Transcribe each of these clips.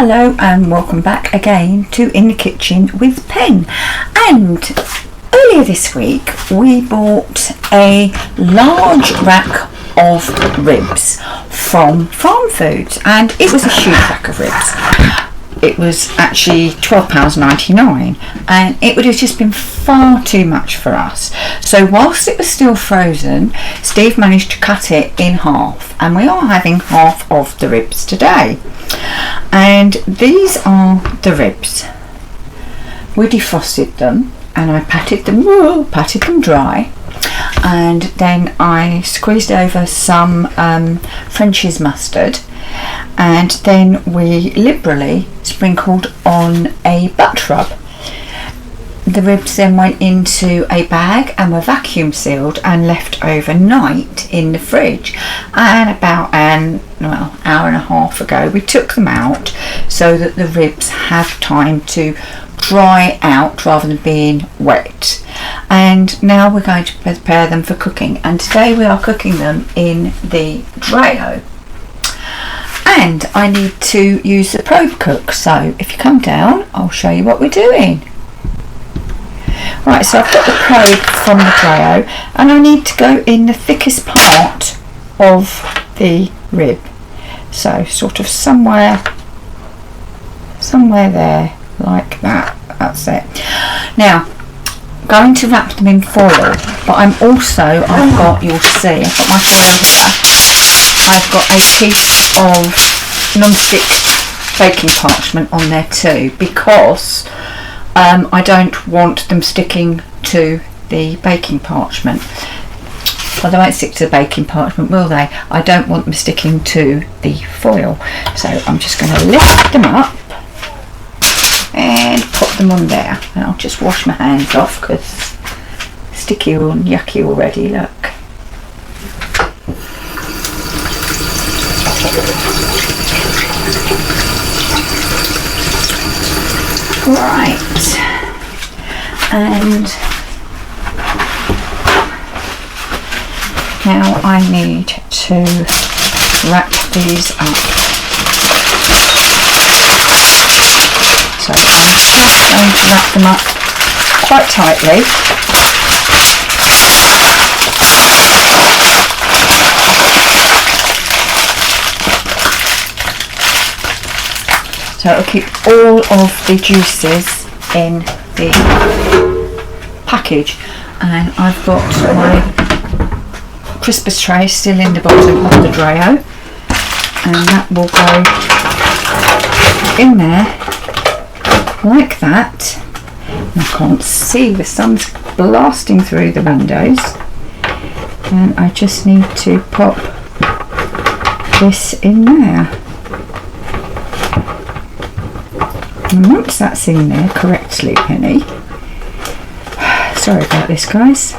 Hello and welcome back again to In the Kitchen with Pen. And earlier this week we bought a large rack of ribs from Farmfoods, and it was a huge rack of ribs. It was actually £12.99, and it would have just been far too much for us. So whilst it was still frozen, Steve managed to cut it in half, and we are having half of the ribs today. And these are the ribs. We defrosted them and I patted them dry, and then I squeezed over some French's mustard, and then we liberally sprinkled on a butt rub. The ribs then went into a bag and were vacuum sealed and left overnight in the fridge. And about an hour and a half ago we took them out so that the ribs have time to dry out rather than being wet. And now we're going to prepare them for cooking, and today we are cooking them in the dreo. And I need to use the probe cook, so if you come down I'll show you what we're doing. Right, so I've got the probe from the dreo, and I need to go in the thickest part of the rib, so sort of somewhere there, like that. That's it. Now I'm going to wrap them in foil, but I've got, you'll see, I've got my foil here. I've got a piece of non-stick baking parchment on there too, because I don't want them sticking to the baking parchment. Well, they won't stick to the baking parchment, will they? I don't want them sticking to the foil. So I'm just going to lift them up and put them on there. And I'll just wash my hands off because sticky and yucky already, look. Right, and now I need to wrap these up. So I'm just going to wrap them up quite tightly. So it'll keep all of the juices in the package. And I've got my Christmas tray still in the bottom of the dreo, and that will go in there like that. And I can't see, the sun's blasting through the windows, and I just need to pop this in there. And once that's in there correctly, Penny, sorry about this guys,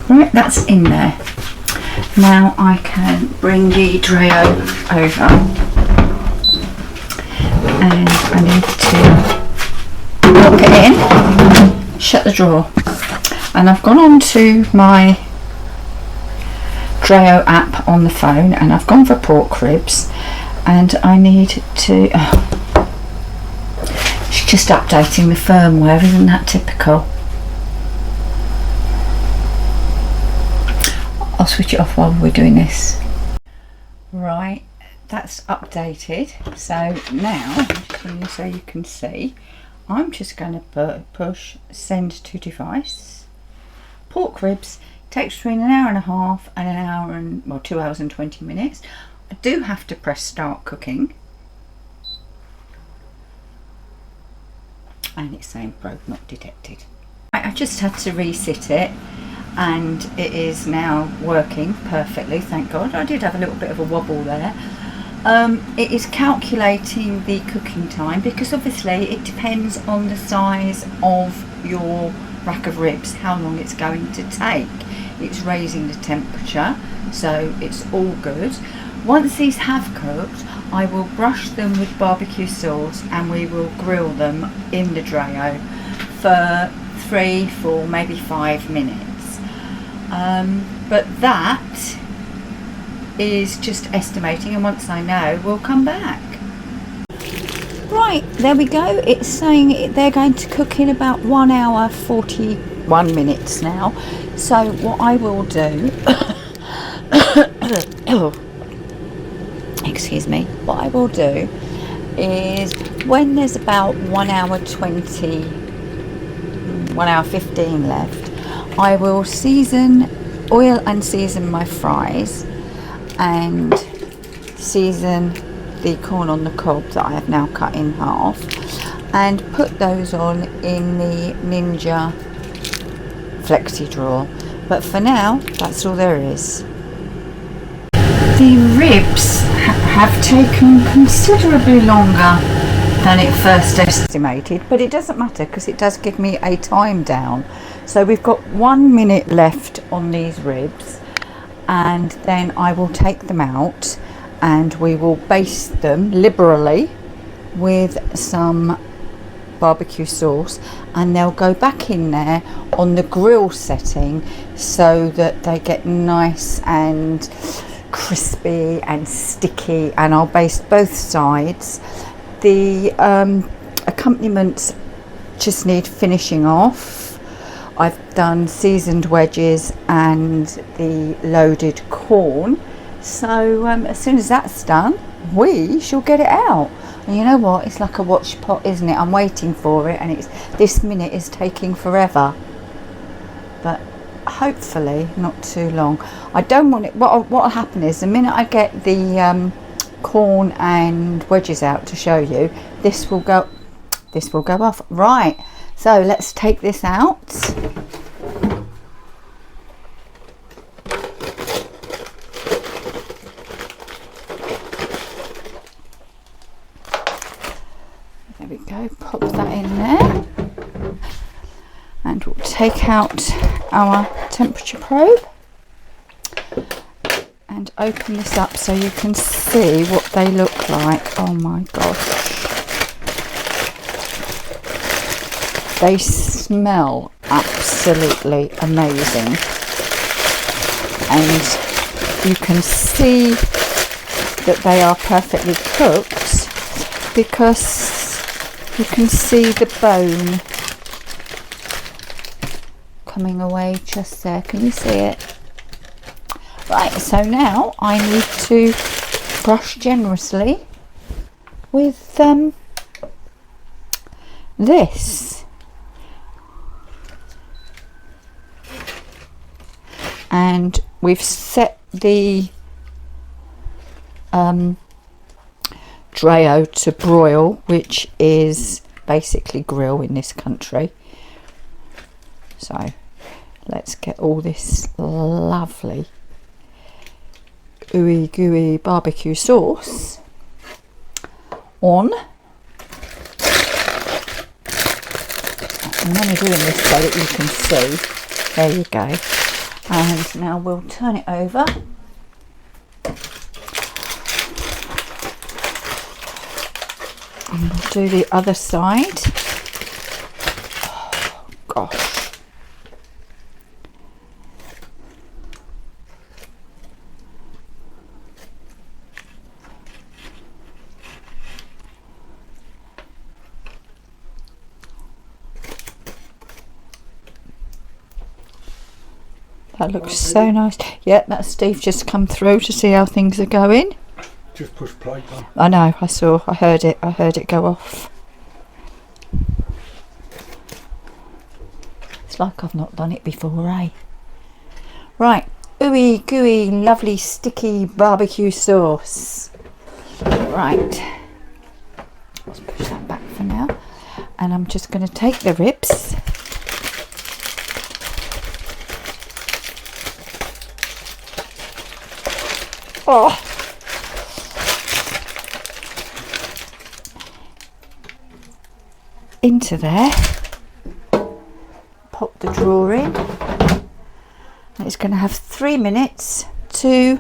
right, that's in there. Now I can bring the dreo over, and I need to lock it in, shut the drawer, and I've gone on to my dreo app on the phone, and I've gone for pork ribs. And I need to, she's just updating the firmware, isn't that typical? I'll switch it off while we're doing this. Right, that's updated. So now, so you can see, I'm just going to push send to device. Pork ribs takes between an hour and a half and 2 hours and 20 minutes. I do have to press start cooking, and it's saying probe not detected. I just had to reset it, and it is now working perfectly, thank God. I did have a little bit of a wobble there. It is calculating the cooking time, because obviously it depends on the size of your rack of ribs how long it's going to take. It's raising the temperature, so it's all good. Once these have cooked, I will brush them with barbecue sauce, and we will grill them in the dreo for 3, 4, maybe 5 minutes. But that is just estimating, and once I know, we'll come back. Right, there we go. It's saying they're going to cook in about 1 hour 41 minutes now. So what I will do excuse me, what I will do is when there's about 1 hour 20, 1 hour 15 left, I will oil and season my fries and season the corn on the cob that I have now cut in half, and put those on in the Ninja flexi drawer. But for now, that's all there is. The ribs have taken considerably longer than it first estimated, but it doesn't matter because it does give me a time down. So we've got 1 minute left on these ribs, and then I will take them out and we will baste them liberally with some barbecue sauce, and they'll go back in there on the grill setting so that they get nice and crispy and sticky, and I'll baste both sides. The accompaniments just need finishing off. I've done seasoned wedges and the loaded corn, so as soon as that's done, we shall get it out. And you know what, it's like a watch pot, isn't it? I'm waiting for it, and this minute is taking forever, but hopefully not too long. I don't want it. What'll happen is the minute I get the corn and wedges out to show you, this will go off. Right, so let's take this out. There we go, pop that in there, and we'll take out our temperature probe and open this up so you can see what they look like. Oh my gosh, they smell absolutely amazing, and you can see that they are perfectly cooked because you can see the bone coming away just there. Can you see it? Right, so now I need to brush generously with this, and we've set the dreo to broil, which is basically grill in this country. So let's get all this lovely ooey gooey barbecue sauce on. I'm only doing this so that you can see. There you go. And now we'll turn it over. And we'll do the other side. Oh, gosh. That looks so nice. Yeah, that's Steve just come through to see how things are going. Just push play on. I know, I heard it go off. It's like I've not done it before, eh? Right, ooey gooey, lovely sticky barbecue sauce. Right, let's push that back for now. And I'm just going to take the ribs. Oh! Into there, pop the drawer in, and it's going to have 3 minutes to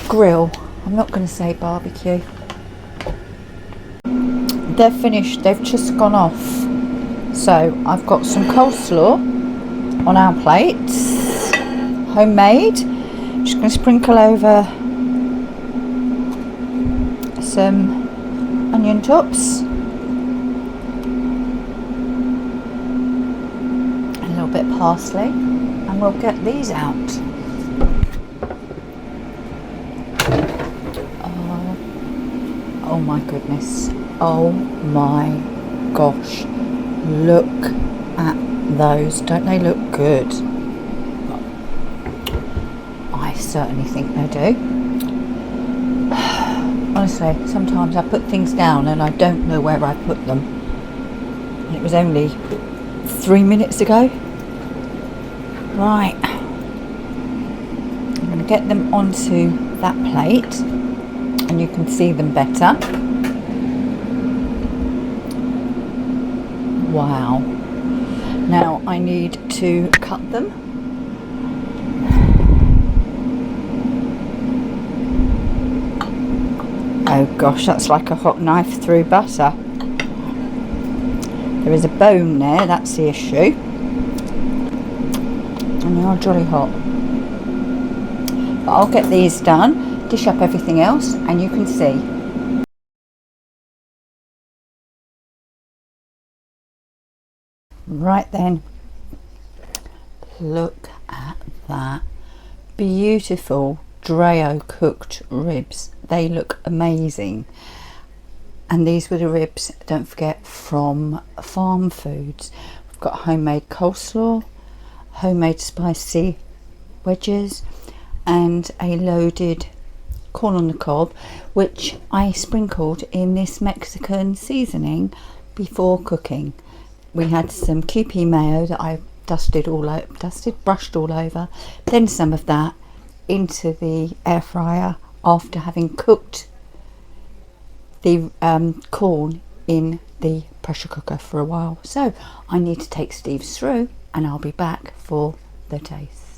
grill. I'm not going to say barbecue. They're finished, they've just gone off. So I've got some coleslaw on our plates, homemade. Just going to sprinkle over some onion tops, a little bit of parsley, and we'll get these out. Oh my goodness, oh my gosh, look at those, don't they look good? I certainly think they do. Honestly, sometimes I put things down and I don't know where I put them. And it was only 3 minutes ago. Right, I'm going to get them onto that plate and you can see them better. Wow. Now I need to cut them. Oh gosh, that's like a hot knife through butter. There is a bone there, that's the issue. And they are jolly hot. But I'll get these done, dish up everything else, and you can see. Right then, look at that. Beautiful dreo cooked ribs. They look amazing. And these were the ribs, don't forget, from Farmfoods. We've got homemade coleslaw, homemade spicy wedges, and a loaded corn on the cob, which I sprinkled in this Mexican seasoning before cooking. We had some QP mayo that I brushed all over, then some of that into the air fryer after having cooked the corn in the pressure cooker for a while. So I need to take Steve's through and I'll be back for the taste.